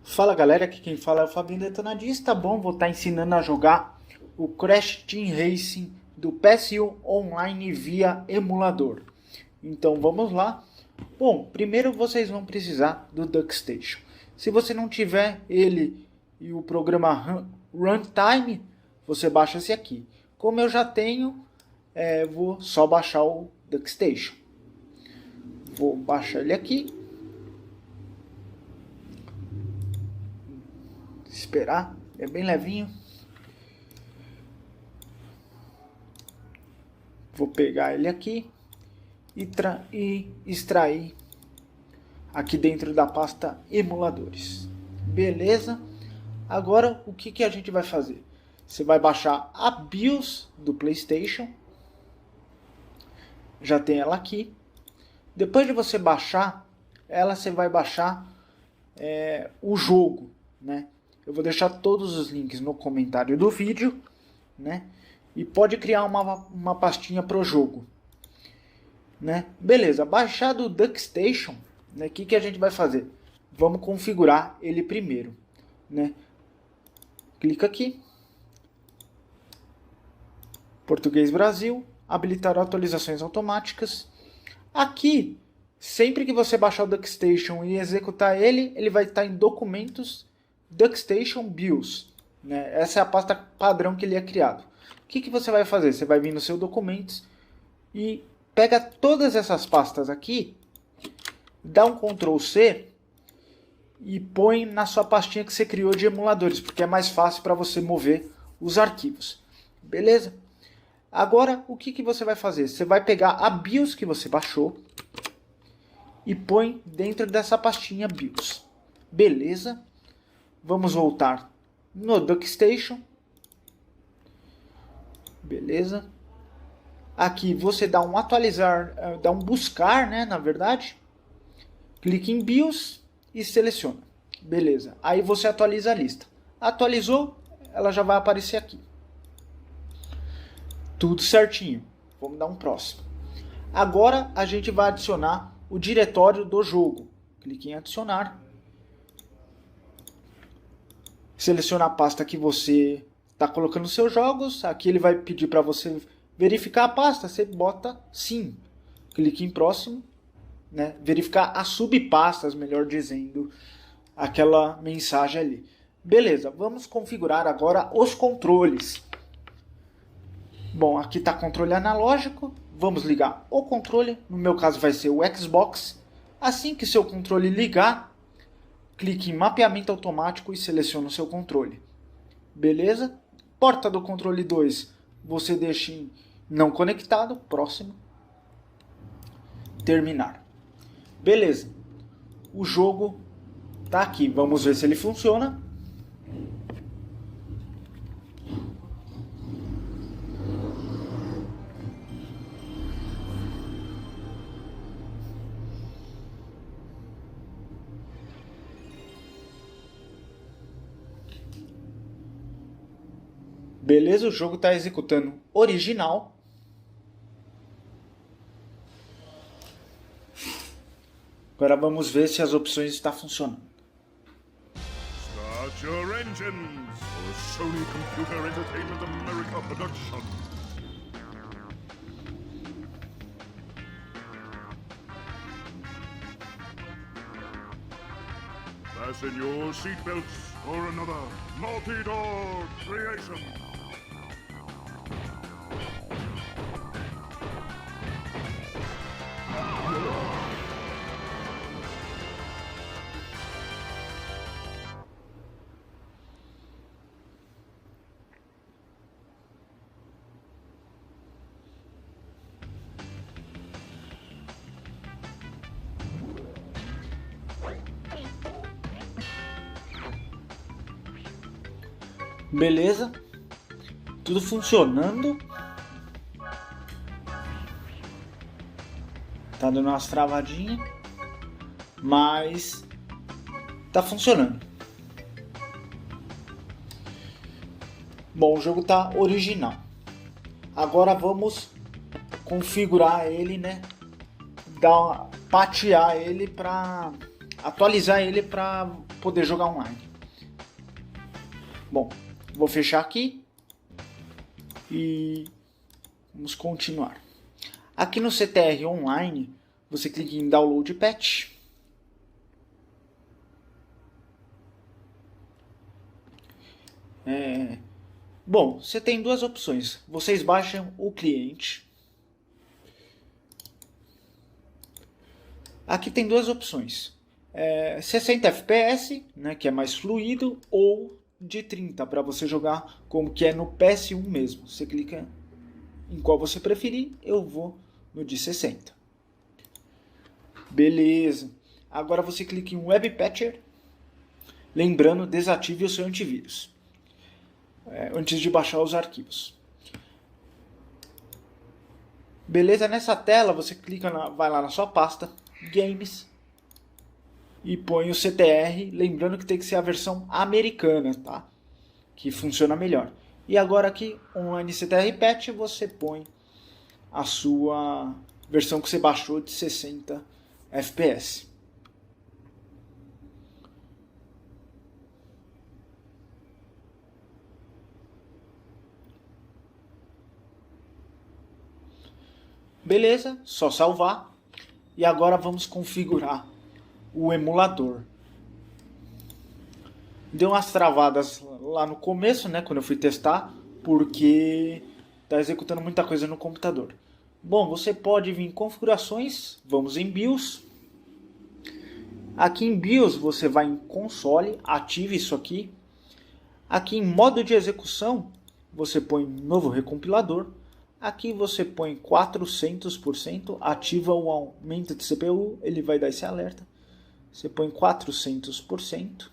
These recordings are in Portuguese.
Fala galera, aqui quem fala é o Fabinho Detonadista. Bom, vou estar ensinando a jogar o Crash Team Racing do PS1 Online via emulador. Então vamos lá. Bom, primeiro vocês vão precisar do DuckStation. Se você não tiver ele e o programa Runtime, você baixa esse aqui. Como eu já tenho, vou só baixar o DuckStation. Vou baixar ele aqui. Esperar, é bem levinho. Vou pegar ele aqui e extrair aqui dentro da pasta emuladores. Beleza? Agora o que a gente vai fazer? Você vai baixar a BIOS do PlayStation. Já tem ela aqui. Depois de você baixar ela, você vai baixar o jogo, né? Eu vou deixar todos os links no comentário do vídeo, né? E pode criar uma pastinha pro jogo, né? Beleza, baixado o DuckStation, né? O que a gente vai fazer? Vamos configurar ele primeiro, né? Clica aqui. Português Brasil, habilitar atualizações automáticas. Aqui, sempre que você baixar o DuckStation e executar ele, ele vai estar em documentos DuckStation BIOS, né? Essa é a pasta padrão que ele é criado. O que você vai fazer? Você vai vir no seu documentos e pega todas essas pastas aqui, dá um Ctrl C e põe na sua pastinha que você criou de emuladores, porque é mais fácil para você mover os arquivos. Beleza? Agora, o que você vai fazer? Você vai pegar a BIOS que você baixou e põe dentro dessa pastinha BIOS. Beleza? Vamos voltar no DuckStation. Beleza. Aqui você dá um atualizar, dá um buscar, né, na verdade. Clique em BIOS e seleciona. Beleza. Aí você atualiza a lista. Atualizou, ela já vai aparecer aqui. Tudo certinho. Vamos dar um próximo. Agora a gente vai adicionar o diretório do jogo. Clique em adicionar. Seleciona a pasta que você está colocando os seus jogos. Aqui ele vai pedir para você verificar a pasta. Você bota sim. Clique em próximo, né? Verificar as subpastas, melhor dizendo, aquela mensagem ali. Beleza, vamos configurar agora os controles. Bom, aqui está controle analógico. Vamos ligar o controle. No meu caso vai ser o Xbox. Assim que seu controle ligar, clique em mapeamento automático e selecione o seu controle. Beleza? Porta do controle 2, você deixa em não conectado. Próximo. Terminar. Beleza. O jogo está aqui. Vamos ver se ele funciona. Beleza, o jogo está executando original. Agora vamos ver se as opções estão funcionando. Start your engines for Sony Computer Entertainment America production. Fasten your seatbelts for another Naughty Dog creation. Beleza, tudo funcionando. Tá dando umas travadinhas, mas tá funcionando. Bom, o jogo tá original. Agora vamos configurar ele, né? Patear ele para atualizar ele para poder jogar online. Bom, vou fechar aqui e vamos continuar. Aqui no CTR Online, você clica em Download Patch. Bom, você tem duas opções. Vocês baixam o cliente. Aqui tem duas opções. 60 FPS, né, que é mais fluido, ou de 30 para você jogar como que é no PS1 mesmo. Você clica em qual você preferir, eu vou no de 60. Beleza. Agora você clica em Web Patcher. Lembrando, desative o seu antivírus antes de baixar os arquivos. Beleza, nessa tela você vai lá na sua pasta Games e põe o CTR, lembrando que tem que ser a versão americana, tá? Que funciona melhor. E agora aqui, Online CTR Patch, você põe a sua versão que você baixou de 60 FPS. Beleza, só salvar. E agora vamos configurar o emulador. Deu umas travadas lá no começo, né, quando eu fui testar, porque está executando muita coisa no computador. Bom, você pode vir em configurações, vamos em BIOS. Aqui em BIOS você vai em console, ative isso aqui. Aqui em modo de execução, você põe novo recompilador. Aqui você põe 400%, ativa o aumento de CPU, ele vai dar esse alerta. Você põe 400%.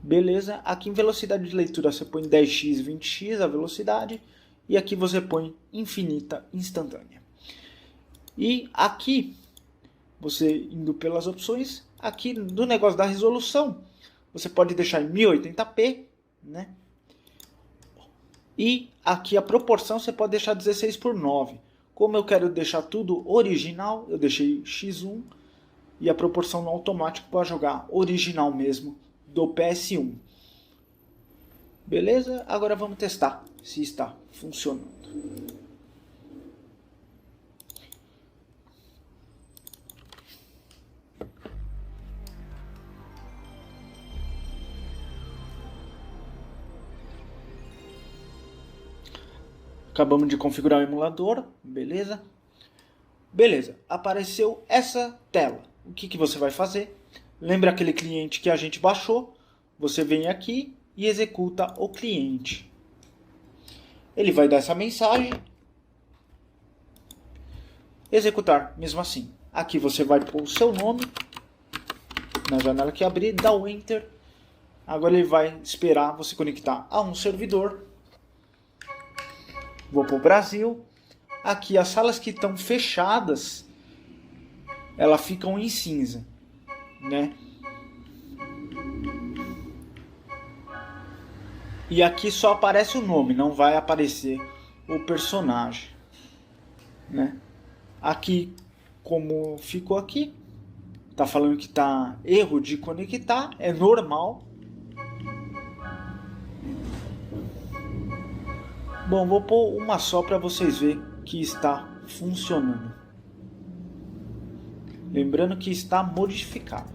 Beleza, aqui em velocidade de leitura você põe 10x, 20x a velocidade. E aqui você põe infinita instantânea. E aqui, você indo pelas opções, aqui no negócio da resolução, você pode deixar em 1080p, né? E aqui a proporção você pode deixar 16:9. Como eu quero deixar tudo original, eu deixei x1 e a proporção no automático para jogar original mesmo do PS1. Beleza? Agora vamos testar se está funcionando. Acabamos de configurar o emulador, beleza? Beleza, apareceu essa tela. O que você vai fazer? Lembra aquele cliente que a gente baixou? Você vem aqui e executa o cliente. Ele vai dar essa mensagem. Executar, mesmo assim. Aqui você vai pôr o seu nome. Na janela que abrir, dá o Enter. Agora ele vai esperar você conectar a um servidor. Vou para o Brasil. Aqui as salas que estão fechadas, elas ficam em cinza, né? E aqui só aparece o nome, não vai aparecer o personagem, né? Aqui, como ficou aqui, tá falando que tá erro de conectar, é normal. Bom, vou pôr uma só para vocês verem que está funcionando. Lembrando que está modificado.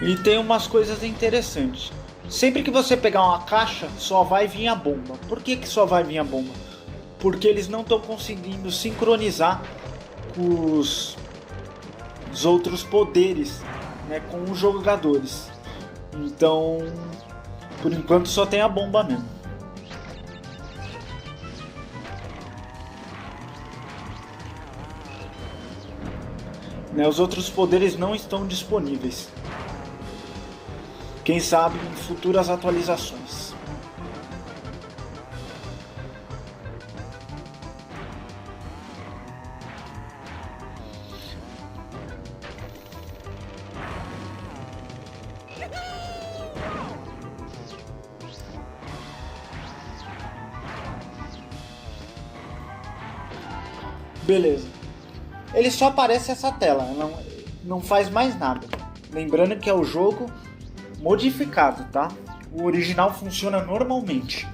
E tem umas coisas interessantes. Sempre que você pegar uma caixa, só vai vir a bomba. Por que só vai vir a bomba? Porque eles não estão conseguindo sincronizar os outros poderes, né, com os jogadores. Então, por enquanto só tem a bomba mesmo. Né, os outros poderes não estão disponíveis. Quem sabe em futuras atualizações. Beleza. Ele só aparece essa tela, não faz mais nada. Lembrando que é o jogo modificado, tá? O original funciona normalmente.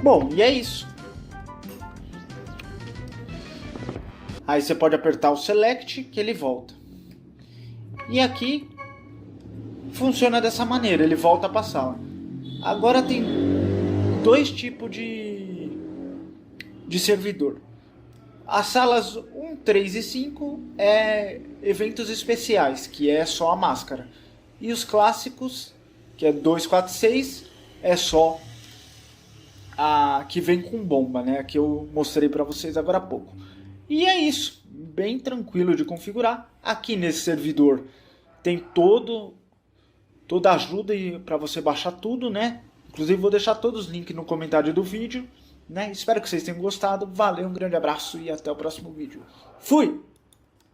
Bom, e é isso. Aí você pode apertar o Select que ele volta. E aqui funciona dessa maneira, ele volta para a sala. Agora tem dois tipos de servidor. As salas 1, 3 e 5 é eventos especiais, que é só a máscara. E os clássicos, que é 2, 4 e 6, é só a que vem com bomba, né? Que eu mostrei para vocês agora há pouco. E é isso, bem tranquilo de configurar. Aqui nesse servidor tem toda a ajuda para você baixar tudo, né? Inclusive vou deixar todos os links no comentário do vídeo, né? Espero que vocês tenham gostado. Valeu, um grande abraço e até o próximo vídeo. Fui!